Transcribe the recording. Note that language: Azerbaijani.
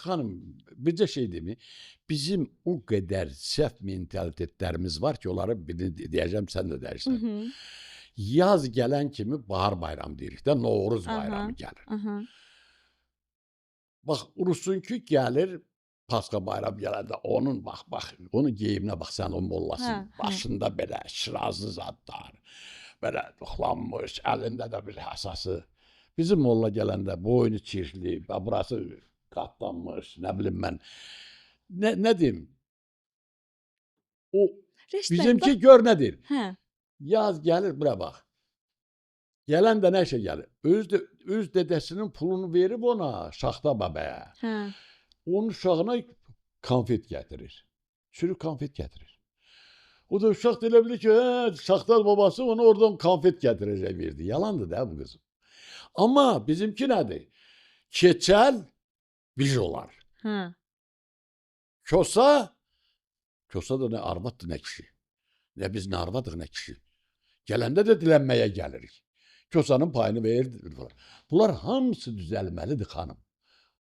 xanım, bircə şey deyim, bizim o qədər səhv mentalitetlərimiz var ki, onları birini deyəcəm, sən də Hı deyirsən. hı. Yaz gələn kimi bahar bayramı deyirik də, Novruz Aha. bayramı gəlir. Aha. Bax, Urusunki gəlir, Pasxa bayramı gələndə onun bax, onun geyiminə bax sən o mollasın. Hə, hə. Başında belə şirazlı zadlar, belə duxlanmış, əlində də bir həsası. Bizim molla gələndə boynu çirkli, burası qatlanmış, nə bilim mən. Nə deyim? O Reşit bəy, bizimki bax. gör nə deyir? Hə. Yaz gəlir, bura bax. Gələn də nə şey gəlir? Öz dedəsinin pulunu verib ona, Şaxta babaya. Hə. Onun uşağına konfet gətirir. Sürü konfet gətirir. O da uşaq da elə bilir ki, Şaxta babası ona oradan konfet gətirəcək verdi. Yalandır da bu qızım. Amma bizimki nədir? Keçəl bir olar. Hə. Kosa da nə arvaddır, nə kişi. Nə biz nə arvadıq, nə kişi. Gələndə də dilənməyə gəlirik. Kosanın payını verir. Bunlar hamısı düzəlməlidir xanım.